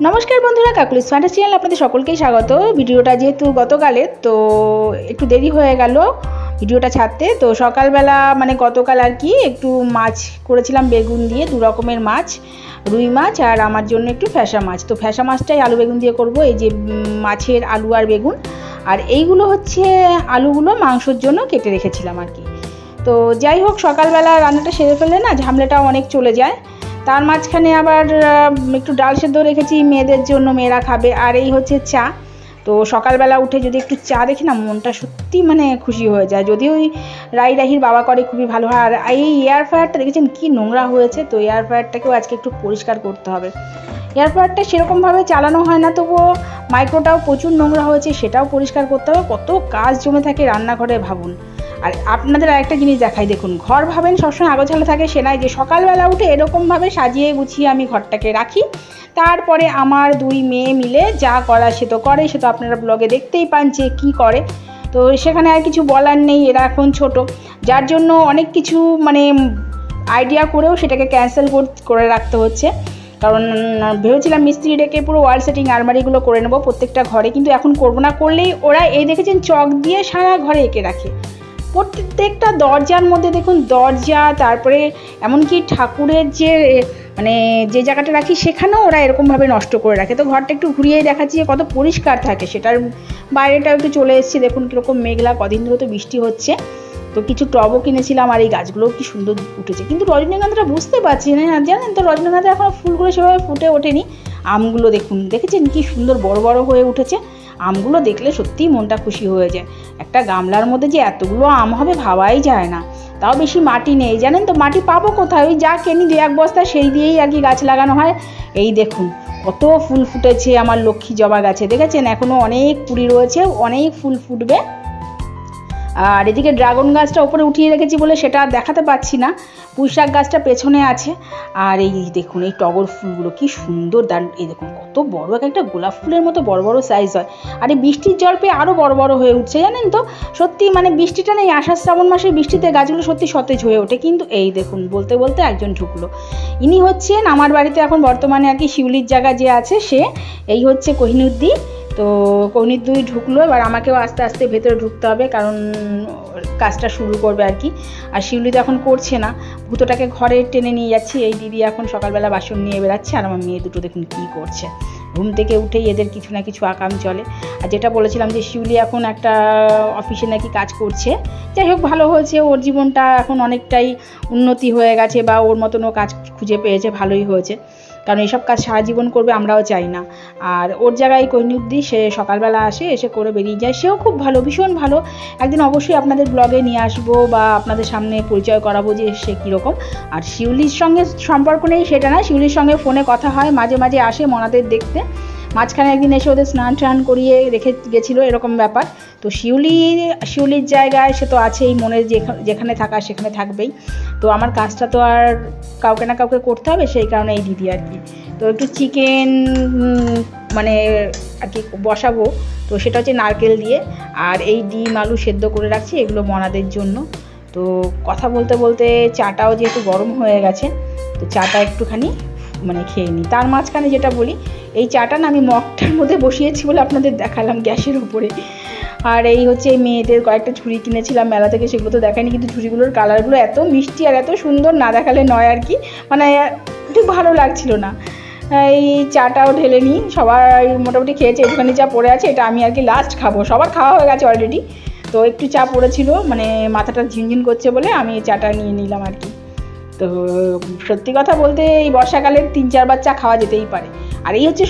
নমস্কার বন্ধুরা, Kokkalis fantasy চ্যানেলে আপনাদের সকলকেই স্বাগত। ভিডিওটা যেহেতু গতকালের, তো একটু দেরি হয়ে গেল ভিডিওটা ছাড়তে। তো সকালবেলা মানে গতকাল আর কি একটু মাছ করেছিলাম বেগুন দিয়ে, দু রকমের মাছ, রুই মাছ আর আমার জন্য একটু ফ্যাসা মাছ। তো ফ্যাসা মাছটাই আলু বেগুন দিয়ে করব। এই যে মাছের আলু আর বেগুন, আর এইগুলো হচ্ছে আলুগুলো মাংসর জন্য কেটে রেখেছিলাম আর কি। তো যাই হোক, সকালবেলা রান্নাটা সেরে ফেললে না ঝামেলাটাও অনেক চলে যায়। তার মাঝখানে আবার একটু ডাল সেদ্ধ রেখেছি মেয়েদের জন্য, মেয়েরা খাবে। আর এই হচ্ছে চা। তো সকালবেলা উঠে যদি একটু চা দেখি না, মনটা সত্যি মানে খুশি হয়ে যায়। যদিও ওই রাহির বাবা করে, খুবই ভালো হয়। আর এই এয়ার ফ্রায়ারটা দেখেছেন কি নোংরা হয়েছে, তো এয়ার ফ্রায়ারটাকেও আজকে একটু পরিষ্কার করতে হবে। এয়ার ফ্রায়ারটা সেরকমভাবে চালানো হয় না, তবুও মাইক্রোটাও প্রচুর নোংরা হয়েছে, সেটাও পরিষ্কার করতে হবে। কত কাজ জমে থাকে রান্নাঘরে ভাবুন। আর আপনাদের আরেকটা জিনিস দেখাই, দেখুন, ঘর ভাবেন সবসময় আগোছালো থাকে, সে নয় যে সকালবেলা উঠে এরকমভাবে সাজিয়ে গুছিয়ে আমি ঘরটাকে রাখি। তারপরে আমার দুই মেয়ে মিলে যা করা সে তো করে, সে তো আপনারা ব্লগে দেখতেই পান যে কী করে। তো সেখানে আর কিছু বলার নেই, এরা এখন ছোট, যার জন্য অনেক কিছু মানে আইডিয়া করেও সেটাকে ক্যান্সেল করে রাখতে হচ্ছে। কারণ ভেবেছিলাম মিস্ত্রি ডেকে পুরো ওয়াল সেটিং আলমারিগুলো করে নেবো প্রত্যেকটা ঘরে, কিন্তু এখন করবো না। করলেই ওরা এই দেখেছেন চক দিয়ে সারা ঘরে এঁকে রাখে। প্রত্যেকটা দরজার মধ্যে দেখুন, দরজা, তারপরে এমনকি ঠাকুরের যে মানে যে জায়গাটা রাখি সেখানেও ওরা এরকমভাবে নষ্ট করে রাখে। তো ঘরটা একটু ঘুরিয়েই দেখাচ্ছি যে কত পরিষ্কার থাকে। সেটার বাইরেটাও একটু চলে এসেছি, দেখুন কীরকম মেঘলা, কদিন ধরে তো বৃষ্টি হচ্ছে। তো কিছু টবও কিনেছিলাম, আর এই গাছগুলোও কি সুন্দর উঠেছে। কিন্তু রজনীগন্ধাটা বুঝতে পারছি না, জানেন তো, রজনীগন্ধা এখন ফুলগুলো সেভাবে ফুটে ওঠেনি। আমগুলো দেখুন, দেখেছেন কি সুন্দর বড় বড় হয়ে উঠেছে। আমগুলো দেখলে সত্যিই মনটা খুশি হয়ে যায়। একটা গামলার মধ্যে যে এতগুলো আম হবে ভাবাই যায় না। তাও বেশি মাটি নেই, জানেন তো, মাটি পাবো কোথায়? ওই যা কিনি 2-1 বস্তা, সেই দিয়েই আর কি গাছ লাগানো হয়। এই দেখুন কত ফুল ফুটেছে আমার লক্ষ্মী জবা গাছে, দেখেছেন? এখনও অনেক কুড়ি রয়েছে, অনেক ফুল ফুটবে। আর এদিকে ড্রাগন গাছটা উপরে উঠিয়ে রেখেছি বলে সেটা দেখাতে পাচ্ছি না। পুঁইশাক গাছটা পেছনে আছে। আর এই দেখুন এই টগর ফুলগুলো কি সুন্দর, এই দেখুন কত বড়, একটা গোলাপ ফুলের মতো বড় বড় সাইজ হয়। আর এই বৃষ্টির জল পেয়ে আরও বড় বড় হয়ে উঠছে, জানেন তো। সত্যি মানে বৃষ্টিটা নেই, আষাঢ় শ্রাবণ মাসের বৃষ্টিতে গাছগুলো সত্যি সতেজ হয়ে ওঠে। কিন্তু এই দেখুন, বলতে বলতে একজন ঢুকলো। ইনি হচ্ছেন আমার বাড়িতে এখন বর্তমানে আর কি শিউলির জায়গা যে আছে সে, এই হচ্ছে কোহিনুদ্দি। তো কোহিনুদ্দি ঢুকলো, এবার আমাকেও আস্তে আস্তে ভেতরে ঢুকতে হবে, কারণ কাজটা শুরু করবে আর কি। আর শিউলি তো এখন করছে না, ভূতটাকে ঘরে টেনে নিয়ে যাচ্ছি। এই দিদি এখন সকালবেলা বাসন নিয়ে বেরাচ্ছে, আর আমার মেয়ে দুটো দেখুন কী করছে। ঘুম থেকে উঠেই এদের কিছু না কিছু আকাম চলে। আর যেটা বলেছিলাম যে শিউলি এখন একটা অফিসে নাকি কাজ করছে, যাই হোক ভালো হয়েছে, ওর জীবনটা এখন অনেকটাই উন্নতি হয়ে গেছে, বা ওর মতন ও কাজ খুঁজে পেয়েছে, ভালোই হয়েছে। কারণ এইসব কাজ সারা জীবন করবে আমরাও চাই না। আর ওর জায়গায় কোহিনুদ্দি, সে সকালবেলা আসে, এসে করে বেরিয়ে যায়, সেও খুব ভালো, ভীষণ ভালো। একদিন অবশ্যই আপনাদের ব্লগে নিয়ে আসবো বা আপনাদের সামনে পরিচয় করাবো যে সে কীরকম। আর শিউলির সঙ্গে সম্পর্ক নেই সেটা না, শিউলির সঙ্গে ফোনে কথা হয়, মাঝে মাঝে আসে মনাদের দেখতে। মাঝখানে একদিন এসে ওদের স্নান টান করিয়ে রেখে গেছিলো, এরকম ব্যাপার। তো শিউলির জায়গায় সে তো আছেই, মনের যেখানে থাকা সেখানে থাকবেই। তো আমার কাজটা তো আর কাউকে না কাউকে করতে হবে, সেই কারণে এই দিদি আর কি। তো একটু চিকেন মানে আর কি বসাবো, তো সেটা হচ্ছে নারকেল দিয়ে। আর এই ডিম আলু সেদ্ধ করে রাখছি, এগুলো মনাদের জন্য। তো কথা বলতে বলতে চাটাও যেহেতু গরম হয়ে গেছে, তো চাটা একটুখানি মানে খেয়ে নিই। তার মাঝখানে যেটা বলি, এই চাটা না আমি মগটার মধ্যে বসিয়েছি বলে আপনাদের দেখালাম গ্যাসের উপরে। আর এই হচ্ছে এই মেয়েদের কয়েকটা ঝুড়ি কিনেছিলাম মেলা থেকে, সেগুলো তো দেখায়নি, কিন্তু ঝুড়িগুলোর কালারগুলো এত মিষ্টি আর এত সুন্দর, না দেখালে নয় আর কি, মানে ঠিক ভালো লাগছিল না। এই চাটাও ঢেলে নিই, সবাই মোটামুটি খেয়েছে, একটুখানি চা পড়ে আছে, এটা আমি আর কি লাস্ট খাবো, সবার খাওয়া হয়ে গেছে অলরেডি। তো একটু চা পড়েছিল, মানে মাথাটা ঝিনঝিন করছে বলে আমি চাটা নিয়ে নিলাম আর কি। তো সত্যি কথা বলতে এই বর্ষাকালে 3-4 বার চা খাওয়া যেতেই পারে। আর এই হচ্ছে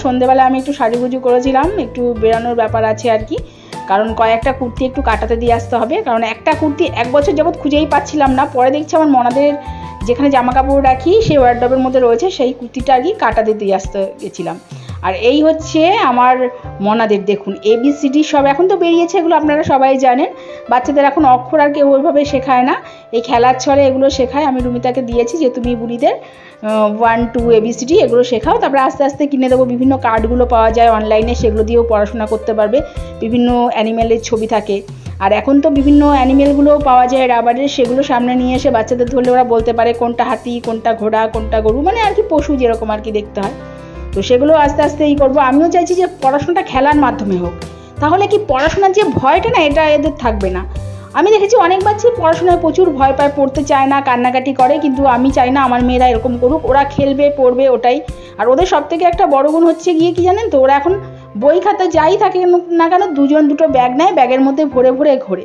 সন্ধেবেলা আমি একটু সাজুগুজু করেছিলাম, একটু বেরানোর ব্যাপার আছে আর কি। কারণ কয়েকটা কুর্তি একটু কাটাতে দিয়ে আসতে হবে, কারণ একটা কুর্তি 1 বছর যাবৎ খুঁজেই পাচ্ছিলাম না। পরে দেখছি আমার মনাদের যেখানে জামা কাপড় রাখি সেই ওয়ার্ডরোবের মধ্যে রয়েছে, সেই কুর্তিটা আর কি কাটাতে দিয়ে আসতে গেছিলাম। আর এই হচ্ছে আমার মনাদের, দেখুন ABCD সব এখন তো বেরিয়েছে, এগুলো আপনারা সবাই জানেন। বাচ্চাদের এখন অক্ষর আর কেউ ওইভাবে শেখায় না, এই খেলার ছলে এগুলো শেখায়। আমি রুমিতাকে দিয়েছি যে তুমি বুড়িদের 1, 2 ABCD এগুলো শেখাও, তারপরে আস্তে আস্তে কিনে দেবো। বিভিন্ন কার্ডগুলো পাওয়া যায় অনলাইনে, সেগুলো দিয়েও পড়াশোনা করতে পারবে। বিভিন্ন অ্যানিমেলের ছবি থাকে, আর এখন তো বিভিন্ন অ্যানিমেলগুলোও পাওয়া যায় রাবারের, সেগুলো সামনে নিয়ে এসে বাচ্চাদের ধরলে ওরা বলতে পারে কোনটা হাতি, কোনটা ঘোড়া, কোনটা গরু, মানে আর কি পশু যেরকম আর কি দেখতে হয়। তো সেগুলো আস্তে আস্তে করবো। আমিও চাইছি যে পড়াশোনাটা খেলার মাধ্যমে হোক, তাহলে কি পড়াশোনার যে ভয়টা না এটা এদের থাকবে না। আমি দেখেছি অনেক বাচ্চাই পড়াশোনায় প্রচুর ভয় পায়, পড়তে চায় না, কান্নাকাটি করে, কিন্তু আমি চাই না আমার মেয়েরা এরকম করুক। ওরা খেলবে, পড়বে, ওটাই। আর ওদের সব থেকে একটা বড় গুণ হচ্ছে গিয়ে কি জানেন তো, ওরা এখন বই খাতা যাই থাকে না কেন দুজন দুটো ব্যাগ নেয়, ব্যাগের মধ্যে ভরে ভরে ঘোরে।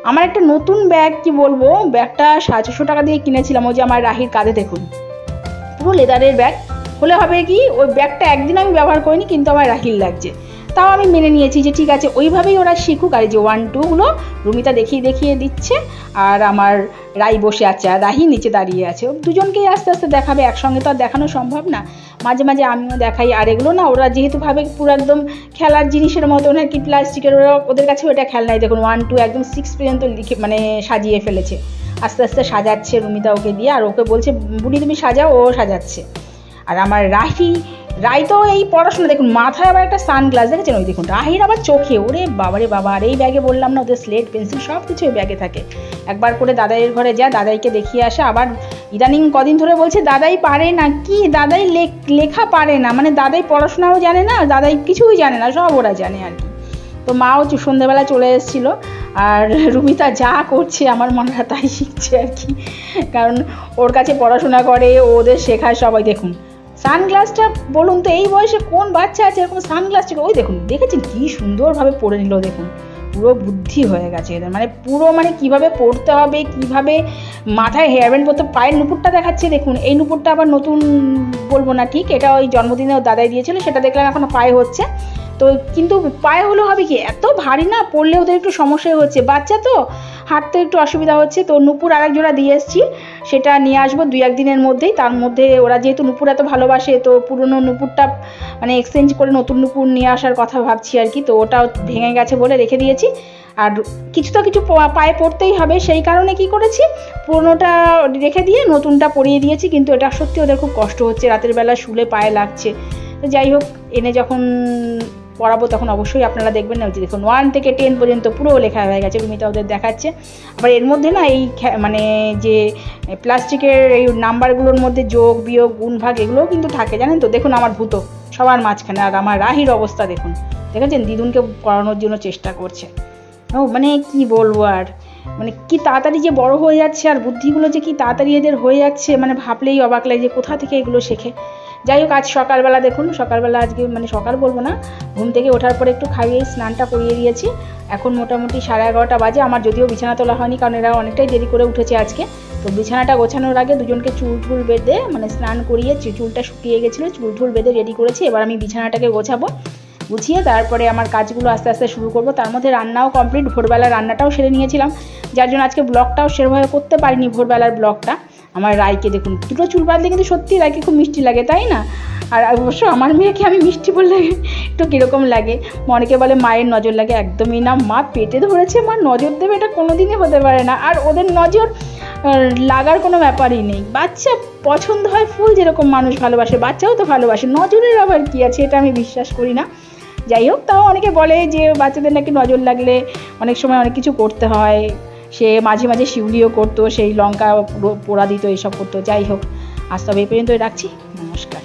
আমার একটা নতুন ব্যাগ, কি বলবো, ব্যাগটা 750 টাকা দিয়ে কিনেছিলাম। ওই যে আমার রাহির কাঁধে দেখুন, পুরো লেদারের ব্যাগ। হলে হবে কি, ওই ব্যাগটা একদিন আমি ব্যবহার করিনি, কিন্তু আমার রাহির লাগছে। তাও আমি মেনে নিয়েছি যে ঠিক আছে, ওইভাবেই ওরা শিখুক। আর যে 1 2গুলো রুমিতা দেখিয়ে দেখিয়ে দিচ্ছে, আর আমার রাই বসে আছে, আর রাহি নিচে দাঁড়িয়ে আছে। দুজনকেই আস্তে আস্তে দেখাবে, একসঙ্গে তো আর দেখানো সম্ভব না। মাঝে মাঝে আমিও দেখাই। আর এগুলো না ওরা যেহেতু ভাবে পুরো একদম খেলার জিনিসের মতো, না কি প্লাস্টিকের, ওদের কাছে ওটা খেলনাই। দেখুন 1 2 একদম 6 পর্যন্ত লিখে মানে সাজিয়ে ফেলেছে। আস্তে আস্তে সাজাচ্ছে রুমিতা ওকে দিয়ে, আর ওকে বলছে বুড়ি তুমি সাজাও, ও সাজাচ্ছে। আর আমার রাই তো এই পড়াশোনা দেখুন, মাথায় আবার একটা সানগ্লাস দেখেছেন, ওই দেখুন রাহির আবার চোখে, ওরে বাবারে বাবা। আর এই ব্যাগে বললাম না, ওদের স্লেট পেন্সিল সব কিছু ওই ব্যাগে থাকে। একবার করে দাদাইয়ের ঘরে যায়, দাদাইকে দেখিয়ে আসে। আবার ইদানিং কদিন ধরে বলছে দাদাই পারে না, কি দাদাই লেখা পারে না, মানে দাদাই পড়াশোনাও জানে না, দাদাই কিছুই জানে না, সব ওরা জানে আর কি। তো মাও সন্ধ্যেবেলা চলে এসেছিলো। আর রুমিতা যা করছে আমার মনে হয় তাই শিখছে আর কি, কারণ ওর কাছে পড়াশোনা করে, ওদের শেখায় সবাই। দেখুন সানগ্লাসটা, বলুন তো এই বয়সে কোন বাচ্চা আছে এরকম সানগ্লাসটা, ওই দেখুন দেখেছেন কি সুন্দরভাবে পরে নিল। দেখুন পুরো বুদ্ধি হয়ে গেছে এদের, মানে পুরো মানে কীভাবে পড়তে হবে, কীভাবে মাথায় হেয়ার ব্যান্ড পরতে। পায়ের নুপুরটা দেখাচ্ছে দেখুন, এই নুপুরটা আবার নতুন বলবো না ঠিক, এটা ওই জন্মদিনে ও দাদাই দিয়েছিল, সেটা দেখলাম এখনও পায়ে হচ্ছে। তো কিন্তু পায়ে হলো হবে কি, এত ভারী না, পড়লে ওদের একটু সমস্যাই হচ্ছে, বাচ্চা তো হাঁটতে একটু অসুবিধা হচ্ছে। তো নুপুর আরেক জোড়া দিয়ে এসেছি, সেটা নিয়ে আসবো 2-1 দিনের মধ্যেই। তার মধ্যে ওরা যেহেতু নুপুর এত ভালোবাসে, তো পুরনো নুপুরটা মানে এক্সচেঞ্জ করে নতুন নুপুর নিয়ে আসার কথা ভাবছি আর কি। তো ওটাও ভেঙে গেছে বলে রেখে দিয়েছি। আর কিছু তো কিছু পায়ে পড়তেই হবে, সেই কারণে কি করেছি, পুরনোটা রেখে দিয়ে নতুনটা পরিয়ে দিয়েছি। কিন্তু এটা সত্যি ওদের খুব কষ্ট হচ্ছে, রাতের বেলা শুলে পায়ে লাগছে। তো যাই হোক, এনে যখন পড়াবো তখন অবশ্যই আপনারা দেখবেন না। ওই যে দেখুন 1 থেকে 10 পর্যন্ত পুরো লেখা হয়ে গেছে, রুমিতা ওদের দেখাচ্ছে। আবার এর মধ্যে না এই মানে যে প্লাস্টিকের এই নাম্বারগুলোর মধ্যে যোগ বিয়োগ গুণ ভাগ এগুলোও কিন্তু থাকে, জানেন তো। দেখুন আমার ভূত সবার মাঝখানে, আর আমার রাহির অবস্থা দেখুন, দেখেছেন দিদুনকে পড়ানোর জন্য চেষ্টা করছে। ও মানে কি বলবো, আর মানে কি তাড়াতাড়ি যে বড় হয়ে যাচ্ছে, আর বুদ্ধিগুলো যে কি তাড়াতাড়ি এদের হয়ে যাচ্ছে, মানে ভাবলেই অবাক লাগে যে কোথা থেকে এগুলো শেখে। যাই হোক, আজ সকালবেলা দেখুন, সকালবেলা আজকে মানে সকাল বলবো না, ঘুম থেকে ওঠার পরে একটু খাইয়ে স্নানটা করিয়ে দিয়েছি। এখন মোটামুটি 11:30 বাজে। আমার যদিও বিছানা তোলা হয়নি, কারণ এরা অনেকটাই দেরি করে উঠেছে আজকে। তো বিছানাটা গোছানোর আগে দুজনকে চুল বেঁধে মানে স্নান করিয়ে, চুলটা শুকিয়ে গেছিলো, চুল বেঁধে রেডি করেছি। এবার আমি বিছানাটাকে গোছাবো, গুছিয়ে তারপরে আমার কাজগুলো আস্তে আস্তে শুরু করব। তার মধ্যে রান্নাও কমপ্লিট, ভোরবেলা রান্নাটাও সেরে নিয়েছিলাম, যার জন্য আজকে ব্লগটাও সেরভাবে করতে পারিনি, ভোরবেলার ব্লগটা। আমার রাইকে দেখুন, দুটো চুল বাঁধলে কিন্তু সত্যি রাইকে খুব মিষ্টি লাগে, তাই না? আর অবশ্য আমার মেয়েকে আমি মিষ্টি বললে একটু কীরকম লাগে, অনেকে বলে মায়ের নজর লাগে, একদমই না। মা পেটে ধরেছে, মা নজর দেবে, এটা কোনোদিনই হতে পারে না। আর ওদের নজর লাগার কোনো ব্যাপারই নেই। বাচ্চা পছন্দ হয় ফুল, যেরকম মানুষ ভালোবাসে বাচ্চাও তো ভালোবাসে, নজরের আবার কী আছে, এটা আমি বিশ্বাস করি না। যাই হোক, তাও অনেকে বলে যে বাচ্চাদের নাকি নজর লাগলে অনেক সময় অনেক কিছু করতে হয়। সে মাঝে মাঝে শিউলিও করতো, সেই লঙ্কা পোড়া দিত, এইসব করতো। যাই হোক, আজ তবে এই পর্যন্তই রাখছি, নমস্কার।